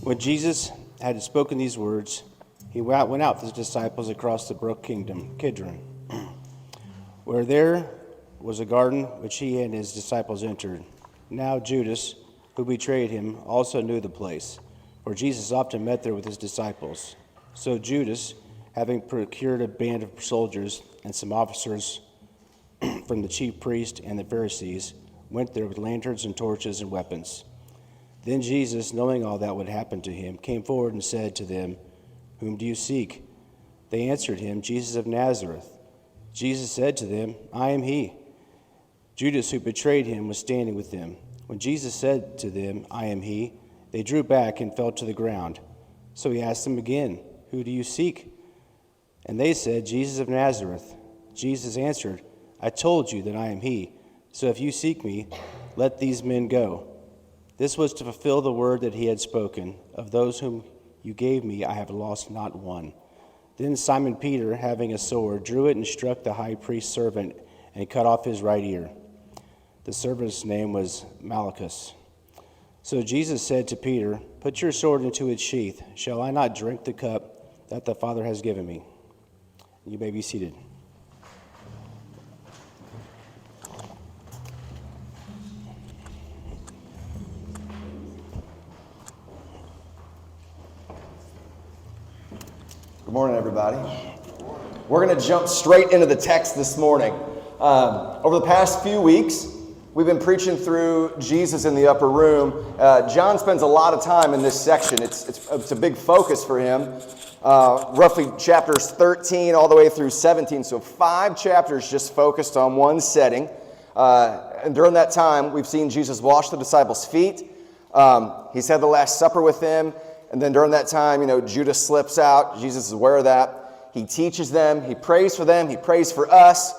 When Jesus had spoken these words, he went out with his disciples across the brook Kidron, where there was a garden which he and his disciples entered. Now Judas, who betrayed him, also knew the place, for Jesus often met there with his disciples. So Judas, having procured a band of soldiers and some officers from the chief priests and the Pharisees, went there with lanterns and torches and weapons. Then Jesus, knowing all that would happen to him, came forward and said to them, "Whom do you seek?" They answered him, "Jesus of Nazareth." Jesus said to them, "I am he." Judas, who betrayed him, was standing with them. When Jesus said to them, "I am he," they drew back and fell to the ground. So he asked them again, "Who do you seek?" And they said, "Jesus of Nazareth." Jesus answered, "I told you that I am he. So if you seek me, let these men go." This was to fulfill the word that he had spoken, "Of those whom you gave me, I have lost not one." Then Simon Peter, having a sword, drew it and struck the high priest's servant and cut off his right ear. The servant's name was Malchus. So Jesus said to Peter, "Put your sword into its sheath. Shall I not drink the cup that the Father has given me?" You may be seated. Good morning, everybody. We're going to jump straight into the text this morning. Over the past few weeks, we've been preaching through Jesus in the upper room. John spends a lot of time in this section. It's a big focus for him. Roughly chapters 13 all the way through 17. So 5 chapters just focused on one setting. And during that time, we've seen Jesus wash the disciples' feet. He's had the Last Supper with them. And then during that time, Judas slips out. Jesus is aware of that. He teaches them. He prays for them. He prays for us.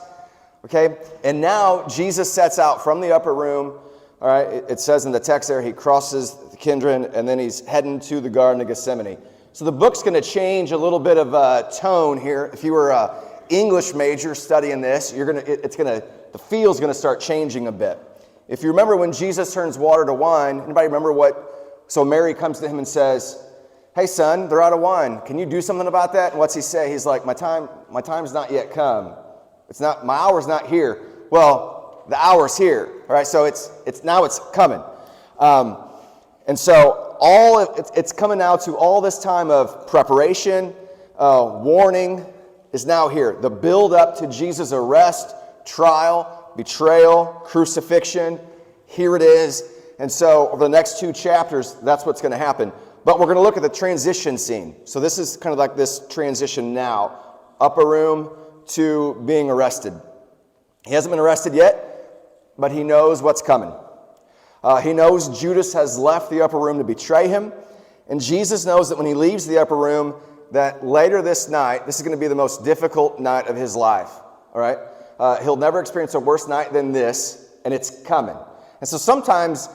Okay? And now Jesus sets out from the upper room. All right? It says in the text there, he crosses the Kidron, and then he's heading to the Garden of Gethsemane. So the book's going to change a little bit of tone here. If you were an English major studying this, the feel's going to start changing a bit. If you remember when Jesus turns water to wine, anybody remember so Mary comes to him and says, "Hey son, they're out of wine. Can you do something about that?" And what's he say? He's like, my time's not yet come. My hour's not here. Well, the hour's here. All right, so it's coming. And so it's coming now to all this time of preparation, warning is now here. The build up to Jesus' arrest, trial, betrayal, crucifixion. Here it is. And so over the next 2 chapters, that's what's going to happen. But we're going to look at the transition scene. So this is kind of like this transition now. Upper room to being arrested. He hasn't been arrested yet, but he knows what's coming. He knows Judas has left the upper room to betray him. And Jesus knows that when he leaves the upper room, that later this night, this is going to be the most difficult night of his life. All right? He'll never experience a worse night than this, and it's coming. And so sometimes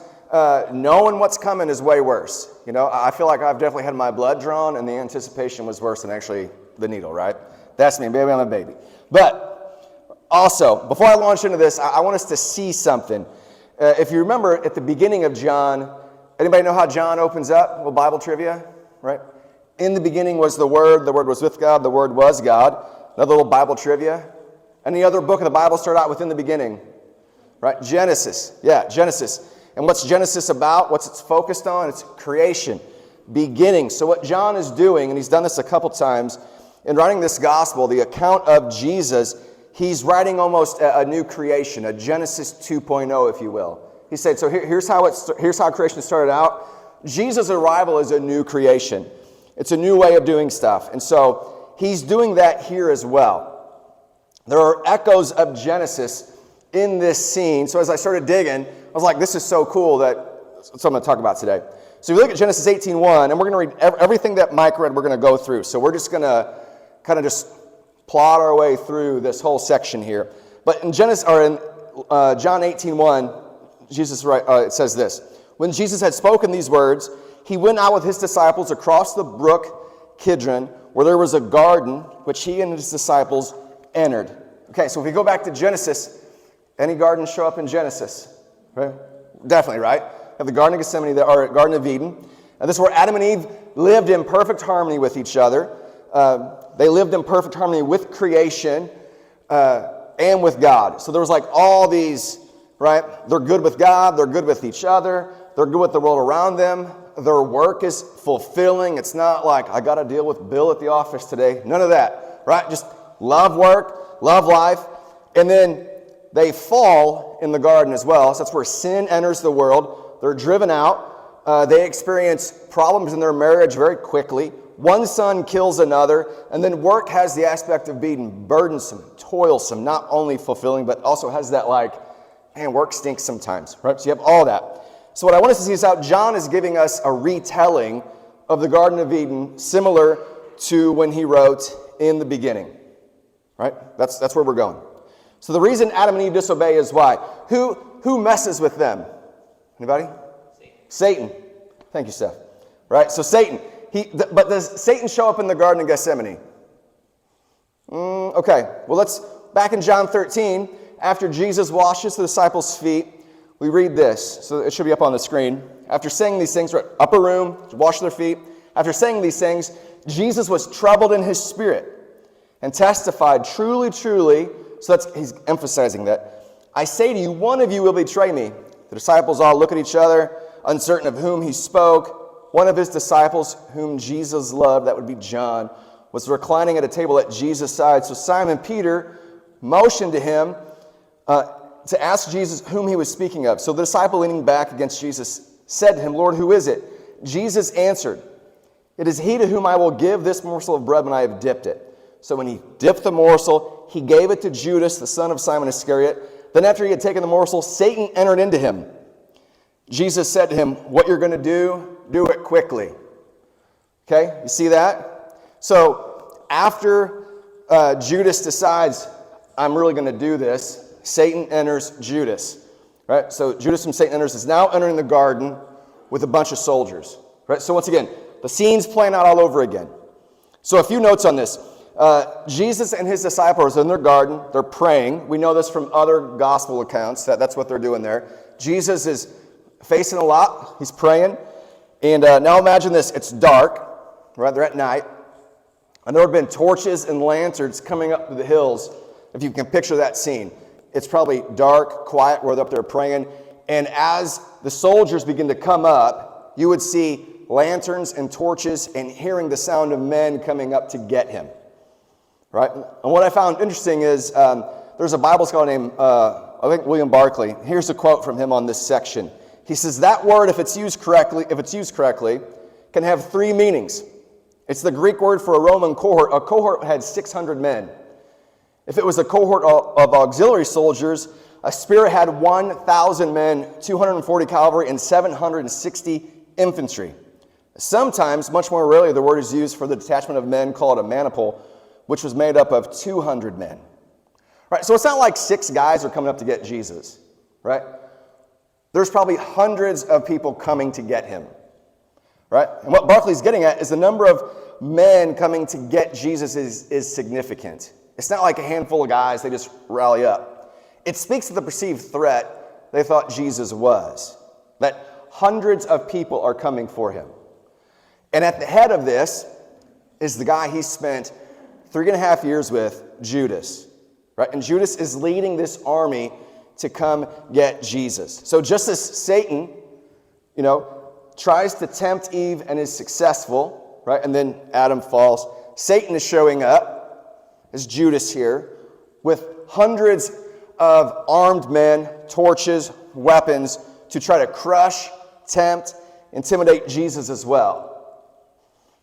knowing what's coming is way worse. I feel like I've definitely had my blood drawn, and the anticipation was worse than actually the needle, right? That's me, baby, I'm a baby. But also, before I launch into this, I want us to see something. If you remember at the beginning of John, anybody know how John opens up? A little Bible trivia, right? In the beginning was the Word was with God, the Word was God. Another little Bible trivia. Any other book of the Bible start out with "in the beginning"? Right? Genesis. Yeah, Genesis. And what's Genesis about? What's it's focused on? It's creation, beginning. So what John is doing, and he's done this a couple times, in writing this gospel, the account of Jesus, he's writing almost a new creation, a Genesis 2.0, if you will. He said, so here's how creation started out. Jesus' arrival is a new creation. It's a new way of doing stuff. And so he's doing that here as well. There are echoes of Genesis in this scene. So as I started digging, I was like, this is so cool that's what I'm going to talk about today. So if you look at Genesis 18:1, and we're going to read everything that Mike read, we're going to go through. So we're just going to kind of just plot our way through this whole section here. But in John 18:1, it says this. When Jesus had spoken these words, he went out with his disciples across the brook Kidron, where there was a garden, which he and his disciples entered. Okay, so if we go back to Genesis, any gardens show up in Genesis? Right? Definitely, right? We have the Garden of Gethsemane, or Garden of Eden. And this is where Adam and Eve lived in perfect harmony with each other. They lived in perfect harmony with creation and with God. So there was like all these, right? They're good with God. They're good with each other. They're good with the world around them. Their work is fulfilling. It's not like, I got to deal with Bill at the office today. None of that, right? Just love work, love life. And then they fall in the garden as well. So that's where sin enters the world. They're driven out. They experience problems in their marriage very quickly. One son kills another. And then work has the aspect of being burdensome, toilsome, not only fulfilling, but also has that like, man, work stinks sometimes, right? So you have all that. So what I want us to see is how John is giving us a retelling of the Garden of Eden, similar to when he wrote in the beginning, right? That's where we're going. So the reason Adam and Eve disobey is why? Who messes with them? Anybody? Satan. Thank you, Steph. Right? So Satan. But does Satan show up in the Garden of Gethsemane? Okay. Well, let's back in John 13. After Jesus washes the disciples' feet, we read this. So it should be up on the screen. After saying these things, right, upper room, wash their feet. After saying these things, Jesus was troubled in his spirit and testified, truly, truly. So he's emphasizing that. I say to you, one of you will betray me. The disciples all look at each other, uncertain of whom he spoke. One of his disciples, whom Jesus loved, that would be John, was reclining at a table at Jesus' side. So Simon Peter motioned to him to ask Jesus whom he was speaking of. So the disciple, leaning back against Jesus, said to him, Lord, who is it? Jesus answered, it is he to whom I will give this morsel of bread when I have dipped it. So when he dipped the morsel, he gave it to Judas, the son of Simon Iscariot. Then after he had taken the morsel, Satan entered into him. Jesus said to him, what you're going to do it quickly. Okay, you see that? So after Judas decides, I'm really going to do this, Satan enters Judas. Right? So Judas from Satan enters is now entering the garden with a bunch of soldiers. Right? So once again, the scene's playing out all over again. So a few notes on this. Jesus and his disciples are in their garden. They're praying. We know this from other gospel accounts. That's what they're doing there. Jesus is facing a lot. He's praying. And now imagine this. It's dark. Right? They're at night. And there have been torches and lanterns coming up the hills, if you can picture that scene. It's probably dark, quiet, where they're up there praying. And as the soldiers begin to come up, you would see lanterns and torches and hearing the sound of men coming up to get him. Right? And what I found interesting is there's a Bible scholar named, I think, William Barclay. Here's a quote from him on this section. He says, that word, if it's used correctly, can have three meanings. It's the Greek word for a Roman cohort. A cohort had 600 men. If it was a cohort of auxiliary soldiers, a spear had 1,000 men, 240 cavalry, and 760 infantry. Sometimes, much more rarely, the word is used for the detachment of men called a maniple, which was made up of 200 men. Right? So it's not like 6 guys are coming up to get Jesus. Right? There's probably hundreds of people coming to get him. Right? And what Barclay's getting at is the number of men coming to get Jesus is significant. It's not like a handful of guys, they just rally up. It speaks to the perceived threat they thought Jesus was. That hundreds of people are coming for him. And at the head of this is the guy he spent 3.5 years with, Judas. Right? And Judas is leading this army to come get Jesus. So just as Satan, tries to tempt Eve and is successful, right? And then Adam falls, Satan is showing up, as Judas here, with hundreds of armed men, torches, weapons, to try to crush, tempt, intimidate Jesus as well.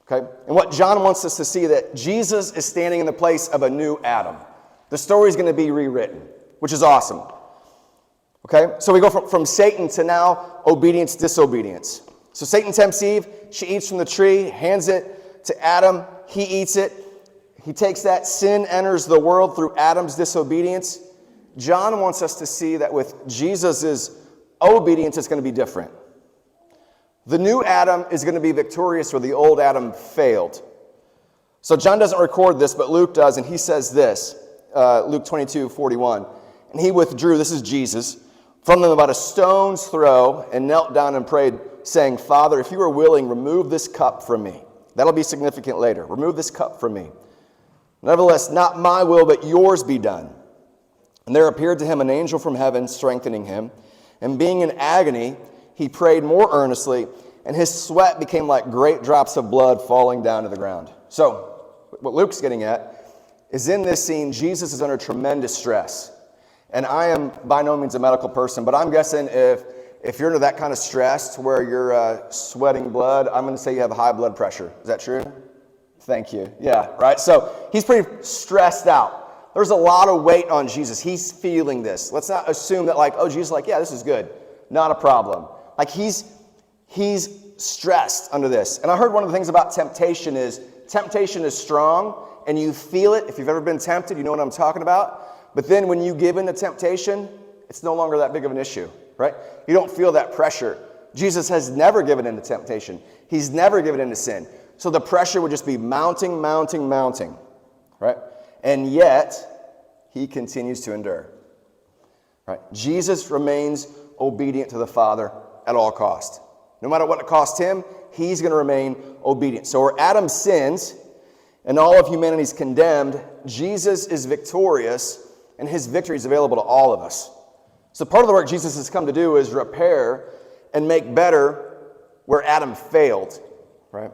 Okay? And what John wants us to see, that Jesus is standing in the place of a new Adam. The story is going to be rewritten, which is awesome. Okay? So we go from Satan to now obedience, disobedience. So Satan tempts Eve. She eats from the tree, hands it to Adam. He eats it. He takes that. Sin enters the world through Adam's disobedience. John wants us to see that with Jesus' obedience, it's going to be different. The new Adam is going to be victorious where the old Adam failed. So John doesn't record this, but Luke does, and he says this, Luke 22:41. And he withdrew, this is Jesus, from them about a stone's throw and knelt down and prayed, saying, Father, if you are willing, remove this cup from me. That'll be significant later. Remove this cup from me. Nevertheless, not my will, but yours be done. And there appeared to him an angel from heaven, strengthening him. And being in agony, he prayed more earnestly, and his sweat became like great drops of blood falling down to the ground. So, what Luke's getting at is in this scene, Jesus is under tremendous stress. And I am by no means a medical person, but I'm guessing if you're under that kind of stress to where you're sweating blood, I'm going to say you have high blood pressure. Is that true? Thank you. Yeah, right? So he's pretty stressed out. There's a lot of weight on Jesus. He's feeling this. Let's not assume that like, oh, Jesus is like, yeah, this is good. Not a problem. Like he's stressed under this. And I heard one of the things about temptation is strong and you feel it. If you've ever been tempted, you know what I'm talking about. But then when you give in to temptation, it's no longer that big of an issue, right? You don't feel that pressure. Jesus has never given in to temptation. He's never given in to sin. So the pressure would just be mounting, right? And yet, he continues to endure, right? Jesus remains obedient to the Father at all cost. No matter what it costs him, he's going to remain obedient. So where Adam sins and all of humanity is condemned, Jesus is victorious, and his victory is available to all of us. So part of the work Jesus has come to do is repair and make better where Adam failed, right?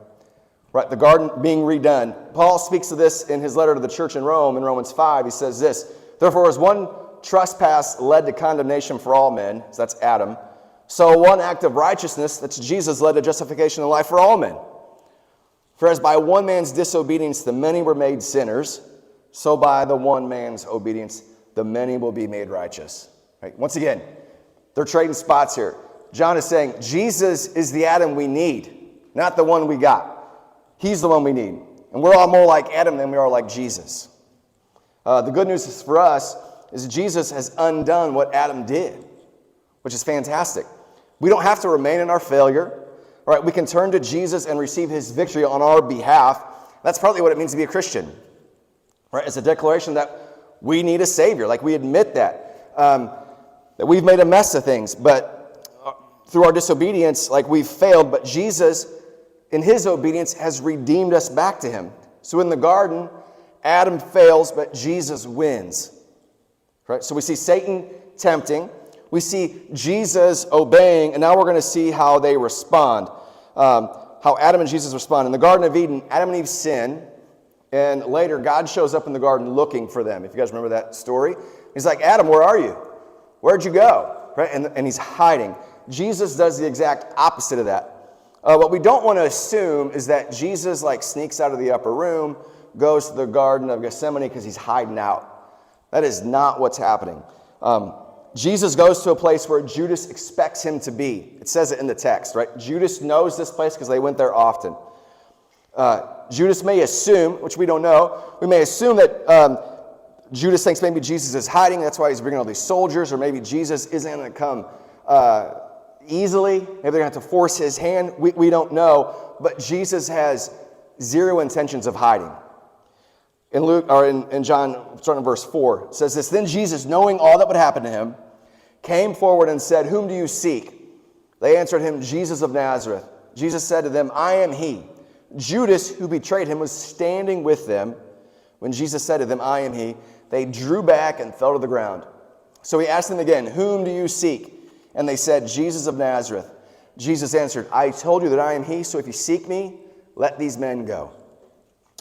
Right, the garden being redone. Paul speaks of this in his letter to the church in Rome, in Romans 5. He says this, therefore as one trespass led to condemnation for all men, so that's Adam, so one act of righteousness, that's Jesus, led to justification and life for all men. For as by one man's disobedience the many were made sinners, so by the one man's obedience the many will be made righteous. Right? Once again, they're trading spots here. John is saying Jesus is the Adam we need, not the one we got. He's the one we need. And we're all more like Adam than we are like Jesus. The good news is for us is Jesus has undone what Adam did, which is fantastic. We don't have to remain in our failure. Right? We can turn to Jesus and receive his victory on our behalf. That's partly what it means to be a Christian. Right? It's a declaration that we need a Savior. Like we admit that we've made a mess of things, but through our disobedience, like we've failed, but Jesus, in his obedience, has redeemed us back to him. So in the garden, Adam fails, but Jesus wins. Right? So we see Satan tempting. We see Jesus obeying, and now we're going to see how they respond. How Adam and Jesus respond. In the Garden of Eden, Adam and Eve sin, and later God shows up in the garden looking for them. If you guys remember that story. He's like, Adam, where are you? Where'd you go? Right? And he's hiding. Jesus does the exact opposite of that. What we don't want to assume is that Jesus like sneaks out of the upper room, goes to the Garden of Gethsemane because he's hiding out. That is not what's happening. Jesus goes to a place where Judas expects him to be. It says it in the text, right? Judas knows this place because they went there often. Judas may assume, which we don't know, we may assume that Judas thinks maybe Jesus is hiding. That's why he's bringing all these soldiers, or maybe Jesus isn't going to come easily. Maybe they're going to have to force his hand. We don't know. But Jesus has zero intentions of hiding. In Luke, or in John, starting in verse 4, it says this, then Jesus, knowing all that would happen to him, came forward and said, whom do you seek? They answered him, Jesus of Nazareth. Jesus said to them, I am he. Judas, who betrayed him, was standing with them. When Jesus said to them, I am he, they drew back and fell to the ground. So he asked them again, whom do you seek? And they said, Jesus of Nazareth. Jesus answered, I told you that I am he, so if you seek me, let these men go.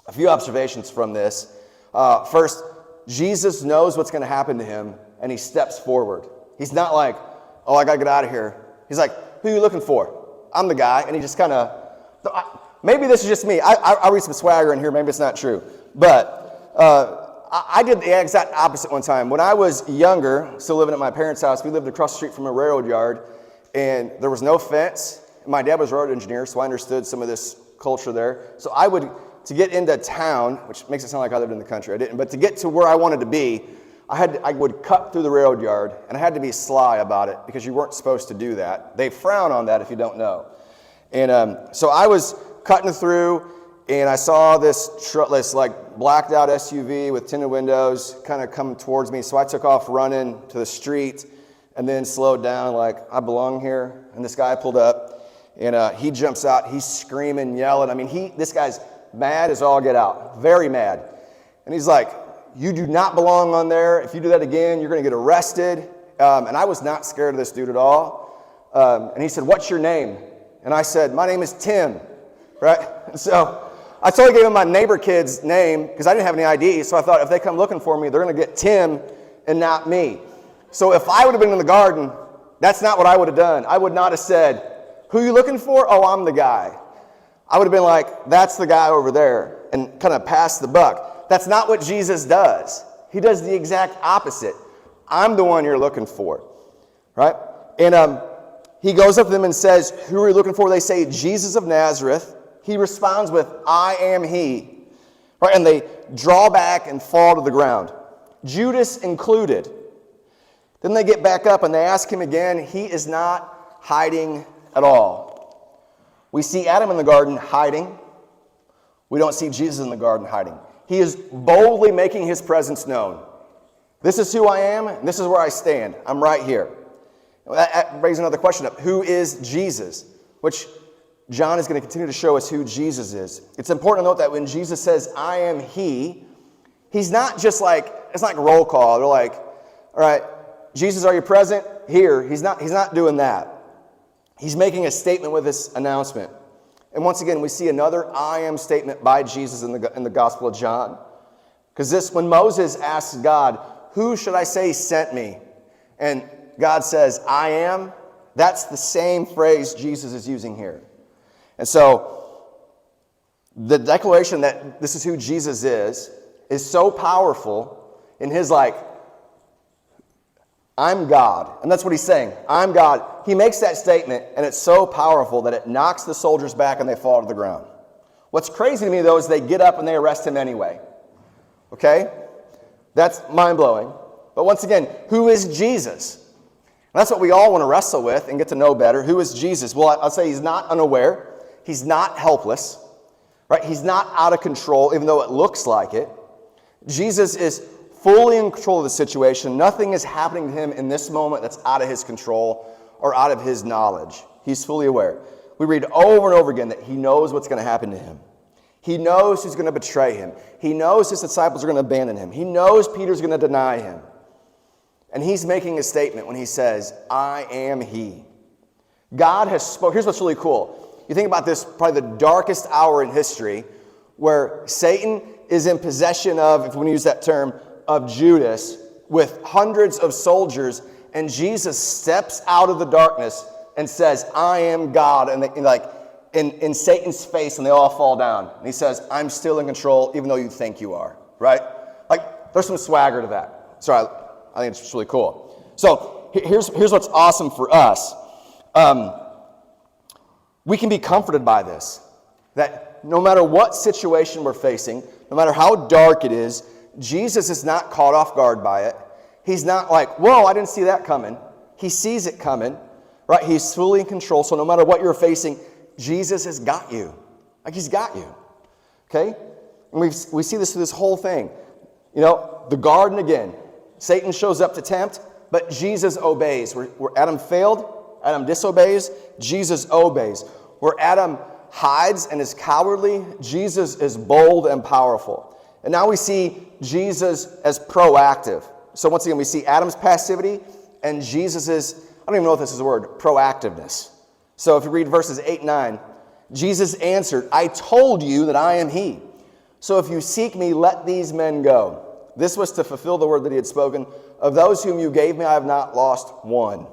A few observations from this. First, Jesus knows what's going to happen to him, and he steps forward. He's not like, oh, I got to get out of here. He's like, who are you looking for? I'm the guy. And he just kind of, maybe this is just me. I read some swagger in here. Maybe it's not true. But I did the exact opposite one time. When I was younger, still living at my parents' house, we lived across the street from a railroad yard, and there was no fence. My dad was a road engineer, so I understood some of this culture there. So I would, to get into town, which makes it sound like I lived in the country, I didn't, but to get to where I wanted to be, I would cut through the railroad yard, and I had to be sly about it because you weren't supposed to do that. They frown on that if you don't know. And so I was cutting through, and I saw this like blacked out SUV with tinted windows kind of come towards me. So I took off running to the street and then slowed down like, I belong here. And this guy pulled up, And he jumps out. He's screaming, yelling. I mean, this guy's mad as all get out, very mad. And he's like, you do not belong on there. If you do that again, you're going to get arrested. And I was not scared of this dude at all. And he said, what's your name? And I said, my name is Tim, right? And so I totally gave him my neighbor kid's name because I didn't have any ID. So I thought if they come looking for me, they're going to get Tim and not me. So if I would have been in the garden, that's not what I would have done. I would not have said, who are you looking for? Oh, I'm the guy. I would have been like, that's the guy over there, and kind of pass the buck. That's not what Jesus does. He does the exact opposite. I'm the one you're looking for, right? And he goes up to them and says, who are you looking for? They say, Jesus of Nazareth. He responds with, I am he. Right? And they draw back and fall to the ground, Judas included. Then they get back up and they ask him again. He is not hiding at all. We see Adam in the garden hiding. We don't see Jesus in the garden hiding. He is boldly making his presence known. This is who I am, and this is where I stand. I'm right here. That brings another question up. Who is Jesus? Which John is going to continue to show us who Jesus is. It's important to note that when Jesus says, I am he, he's not just like, it's not like roll call. They're like, all right, Jesus, are you present? Here. He's not doing that. He's making a statement with this announcement. And once again, we see another I am statement by Jesus in the Gospel of John. Because when Moses asks God, who should I say sent me? And God says, I am. That's the same phrase Jesus is using here. And so the declaration that this is who Jesus is so powerful in his like, I'm God. And that's what he's saying. I'm God. He makes that statement, and it's so powerful that it knocks the soldiers back and they fall to the ground. What's crazy to me, though, is they get up and they arrest him anyway. Okay? That's mind-blowing. But once again, who is Jesus? And that's what we all want to wrestle with and get to know better. Who is Jesus? Well, I'll say he's not unaware. He's not helpless. Right? He's not out of control, even though it looks like it. Jesus is fully in control of the situation. Nothing is happening to him in this moment that's out of his control or out of his knowledge. He's fully aware. We read over and over again that he knows what's going to happen to him. He knows who's going to betray him. He knows his disciples are going to abandon him. He knows Peter's going to deny him. And he's making a statement when he says, I am he. God has spoken. Here's what's really cool. You think about this, probably the darkest hour in history, where Satan is in possession of, if we want to use that term, of Judas with hundreds of soldiers, and Jesus steps out of the darkness and says, I am God, and in Satan's face, and they all fall down. And he says, I'm still in control, even though you think you are, right? Like, there's some swagger to that. Sorry, I think it's just really cool. So here's what's awesome for us. We can be comforted by this, that no matter what situation we're facing, no matter how dark it is, Jesus is not caught off guard by it. He's not like, whoa, I didn't see that coming. He sees it coming, right? He's fully in control. So no matter what you're facing, Jesus has got you. Like he's got you, okay? And we see this through this whole thing. You know, the garden again. Satan shows up to tempt, but Jesus obeys. Where Adam failed, Adam disobeys, Jesus obeys. Where Adam hides and is cowardly, Jesus is bold and powerful. And now we see Jesus as proactive. So once again, we see Adam's passivity and Jesus' I don't even know if this is a word, proactiveness. So if you read verses 8 and 9, Jesus answered, I told you that I am he. So if you seek me, let these men go. This was to fulfill the word that he had spoken. Of those whom you gave me, I have not lost one.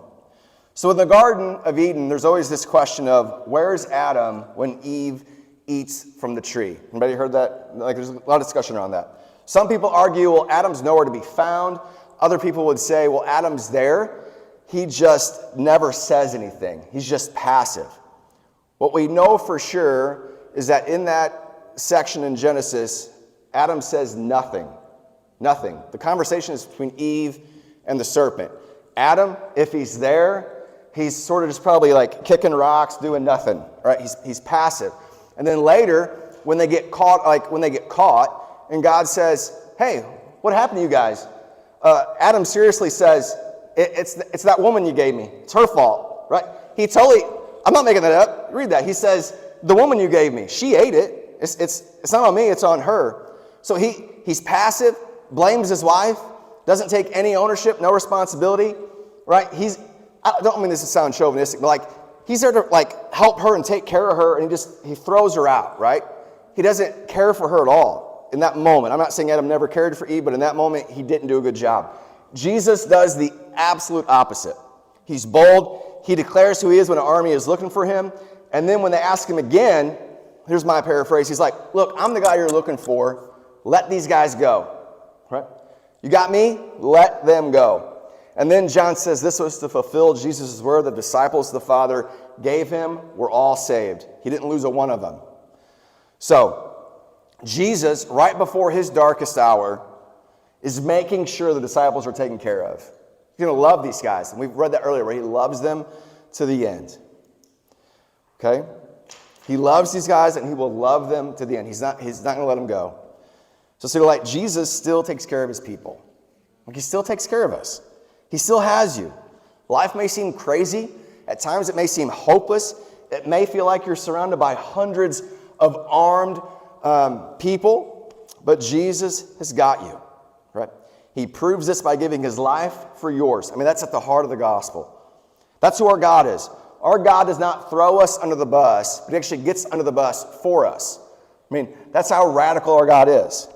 So in the Garden of Eden, there's always this question of, where's Adam when Eve eats from the tree? Anybody heard that? Like, there's a lot of discussion around that. Some people argue, well, Adam's nowhere to be found. Other people would say, well, Adam's there. He just never says anything. He's just passive. What we know for sure is that in that section in Genesis, Adam says nothing. Nothing. The conversation is between Eve and the serpent. Adam, if he's there, he's sort of just probably like kicking rocks, doing nothing, right? He's passive. And then later, when they get caught, and God says, hey, what happened to you guys? Adam seriously says, it's that woman you gave me. It's her fault, right? He totally I'm not making that up. Read that. He says, the woman you gave me, she ate it. It's not on me, it's on her. So he's passive, blames his wife, doesn't take any ownership, no responsibility, right? I don't mean this to sound chauvinistic, but like, he's there to like help her and take care of her, and he throws her out, right? He doesn't care for her at all in that moment. I'm not saying Adam never cared for Eve, but in that moment, he didn't do a good job. Jesus does the absolute opposite. He's bold. He declares who he is when an army is looking for him. And then when they ask him again, here's my paraphrase. He's like, look, I'm the guy you're looking for. Let these guys go. Right? You got me? Let them go. And then John says this was to fulfill Jesus' word. The disciples the Father gave him were all saved. He didn't lose a one of them. So Jesus, right before his darkest hour, is making sure the disciples are taken care of. He's going to love these guys. And we've read that earlier, where he loves them to the end. Okay? He loves these guys, and he will love them to the end. He's not going to let them go. So like Jesus still takes care of his people. Like he still takes care of us. He still has you. Life may seem crazy. At times it may seem hopeless. It may feel like you're surrounded by hundreds of armed people. But Jesus has got you. Right? He proves this by giving his life for yours. I mean, that's at the heart of the gospel. That's who our God is. Our God does not throw us under the bus, but he actually gets under the bus for us. I mean, that's how radical our God is.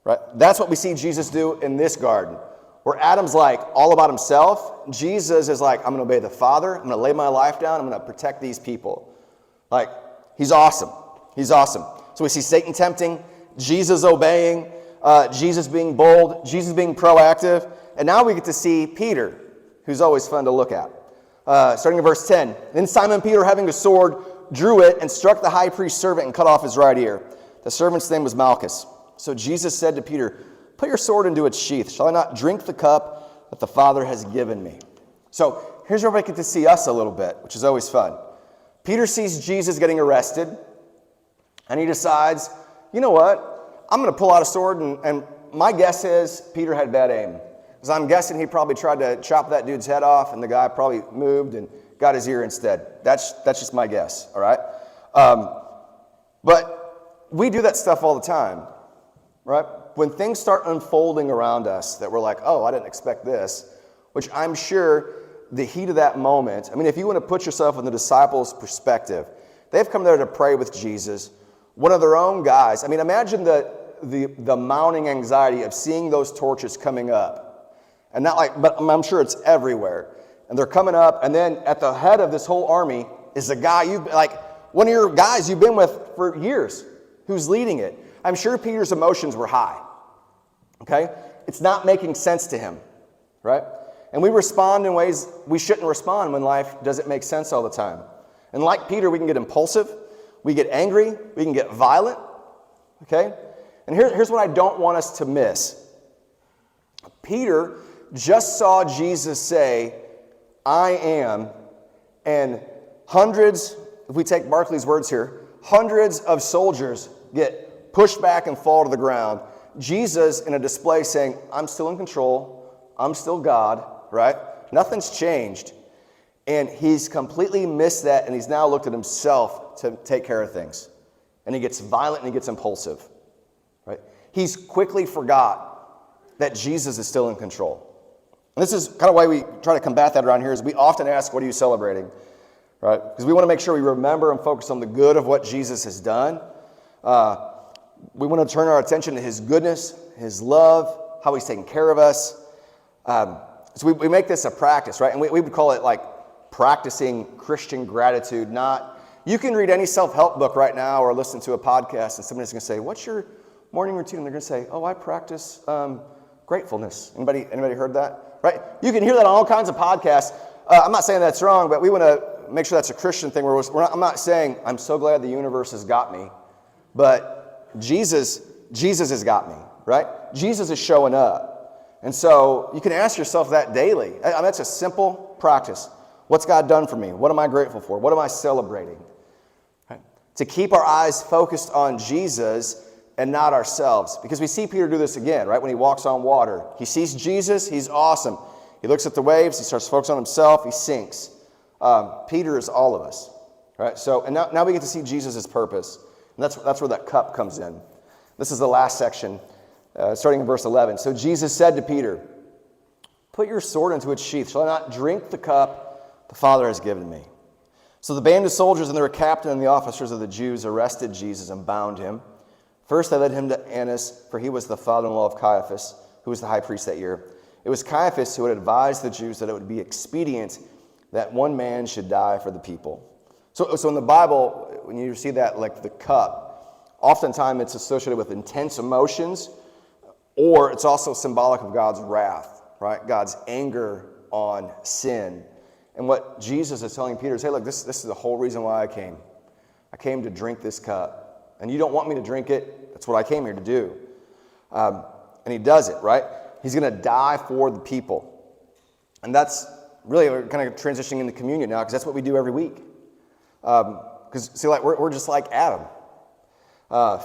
Right? That's what we see Jesus do in this garden. Where Adam's like all about himself, Jesus is like, I'm going to obey the Father. I'm going to lay my life down. I'm going to protect these people. Like, he's awesome. He's awesome. So we see Satan tempting, Jesus obeying, Jesus being bold, Jesus being proactive. And now we get to see Peter, who's always fun to look at. Starting in verse 10. Then Simon Peter, having a sword, drew it and struck the high priest's servant and cut off his right ear. The servant's name was Malchus. So Jesus said to Peter, put your sword into its sheath. Shall I not drink the cup that the Father has given me? So here's where we get to see us a little bit, which is always fun. Peter sees Jesus getting arrested, and he decides, you know what? I'm going to pull out a sword, and my guess is Peter had bad aim. Because I'm guessing he probably tried to chop that dude's head off, and the guy probably moved and got his ear instead. That's just my guess, all right? But we do that stuff all the time, right? When things start unfolding around us that we're like, oh, I didn't expect this, which I'm sure the heat of that moment, I mean, if you want to put yourself in the disciples' perspective, they've come there to pray with Jesus. One of their own guys, I mean, imagine the mounting anxiety of seeing those torches coming up. And not like, but I'm sure it's everywhere. And they're coming up, and then at the head of this whole army is a guy one of your guys you've been with for years, who's leading it. I'm sure Peter's emotions were high. Okay? It's not making sense to him, right? And we respond in ways we shouldn't respond when life doesn't make sense all the time. And like Peter, we can get impulsive, we get angry, we can get violent, okay? And here's what I don't want us to miss. Peter just saw Jesus say, I am, and hundreds, if we take Barclay's words here, hundreds of soldiers get pushed back and fall to the ground. Jesus in a display saying, I'm still in control, I'm still God, right? Nothing's changed. And he's completely missed that, and he's now looked at himself to take care of things. And he gets violent and he gets impulsive, right? He's quickly forgot that Jesus is still in control. And this is kind of why we try to combat that around here, is we often ask, what are you celebrating? Right? Because we want to make sure we remember and focus on the good of what Jesus has done. We want to turn our attention to his goodness, his love, how he's taking care of us. So we make this a practice, right? And we would call it like practicing Christian gratitude. Not, you can read any self-help book right now or listen to a podcast and somebody's going to say, what's your morning routine? And they're going to say, oh, I practice gratefulness. Anybody heard that? Right? You can hear that on all kinds of podcasts. I'm not saying that's wrong, but we want to make sure that's a Christian thing. I'm not saying, I'm so glad the universe has got me, but Jesus has got me, right? Jesus is showing up. And so you can ask yourself that daily. I mean, that's a simple practice. What's God done for me? What am I grateful for? What am I celebrating? Right? To keep our eyes focused on Jesus and not ourselves. Because we see Peter do this again, right? When he walks on water. He sees Jesus, he's awesome. He looks at the waves, he starts focusing on himself, he sinks. Peter is all of us, right? So, and now we get to see Jesus' purpose. And that's where that cup comes in. This is the last section, starting in verse 11. So Jesus said to Peter, "Put your sword into its sheath. Shall I not drink the cup the Father has given me?" So the band of soldiers and their captain and the officers of the Jews arrested Jesus and bound him. First they led him to Annas, for he was the father-in-law of Caiaphas, who was the high priest that year. It was Caiaphas who had advised the Jews that it would be expedient that one man should die for the people. So in the Bible, when you see that, like the cup, oftentimes it's associated with intense emotions, or it's also symbolic of God's wrath, right? God's anger on sin. And what Jesus is telling Peter is, hey, look, this is the whole reason why I came. I came to drink this cup. And you don't want me to drink it. That's what I came here to do. And he does it, right? He's going to die for the people. And that's really, we're kind of transitioning into communion now, because that's what we do every week. Because, see, like we're just like Adam.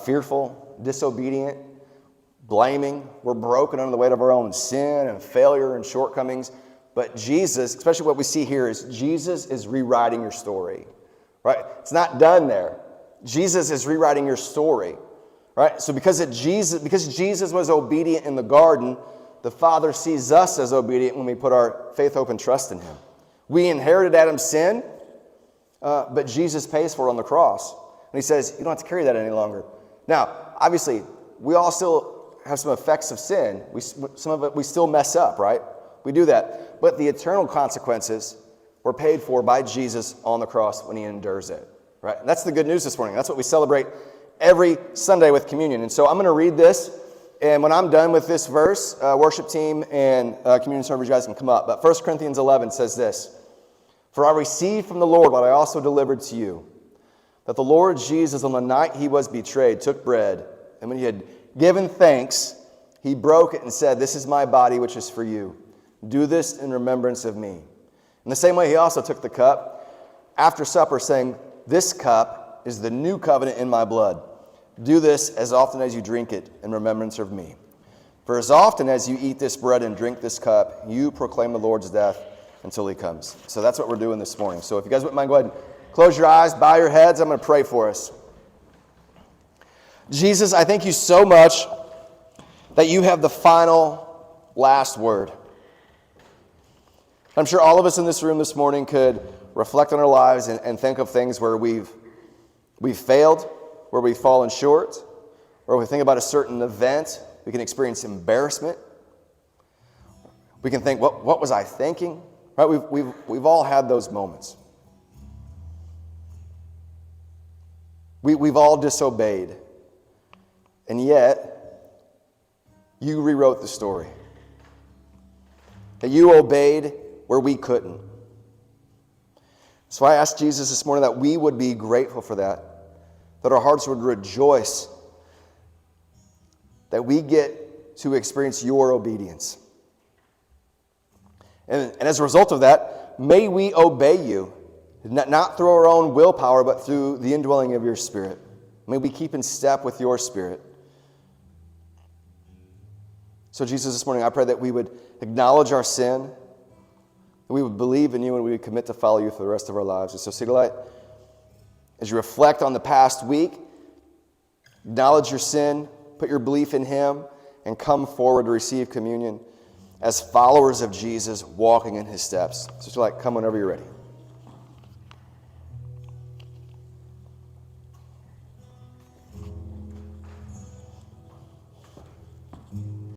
Fearful, disobedient, blaming. We're broken under the weight of our own sin and failure and shortcomings. But Jesus, especially what we see here, is Jesus is rewriting your story, right? It's not done there. Jesus is rewriting your story, right? So because Jesus was obedient in the garden, the Father sees us as obedient when we put our faith, hope, and trust in Him. We inherited Adam's sin, but Jesus pays for it on the cross. And He says, you don't have to carry that any longer. Now, obviously, we all still have some effects of sin. Some of it we still mess up, right? We do that. But the eternal consequences were paid for by Jesus on the cross when He endures it, right? And that's the good news this morning. That's what we celebrate every Sunday with communion. And so I'm going to read this. And when I'm done with this verse, worship team and communion servers, you guys can come up. But 1 Corinthians 11 says this, "For I received from the Lord what I also delivered to you, that the Lord Jesus, on the night He was betrayed, took bread, and when He had given thanks, He broke it and said, 'This is my body, which is for you. Do this in remembrance of me.' In the same way, He also took the cup after supper, saying, 'This cup is the new covenant in my blood. Do this as often as you drink it in remembrance of me. For as often as you eat this bread and drink this cup, you proclaim the Lord's death until He comes.'" So that's what we're doing this morning. So if you guys wouldn't mind, go ahead and close your eyes, bow your heads. I'm going to pray for us. Jesus, I thank You so much that You have the final, last word. I'm sure all of us in this room this morning could reflect on our lives and think of things where we've failed, where we've fallen short, or we think about a certain event, we can experience embarrassment. We can think, what was I thinking? Right? We've all had those moments. We've all disobeyed. And yet, You rewrote the story. That You obeyed where we couldn't. So I ask Jesus this morning that we would be grateful for that our hearts would rejoice that we get to experience Your obedience. And as a result of that, may we obey You, not through our own willpower, but through the indwelling of Your Spirit. May we keep in step with Your Spirit. So Jesus, this morning I pray that we would acknowledge our sin, that we would believe in You, and we would commit to follow You for the rest of our lives. And so, City Light, as you reflect on the past week, acknowledge your sin, put your belief in Him, and come forward to receive communion as followers of Jesus, walking in His steps. So, City Light, come whenever you're ready.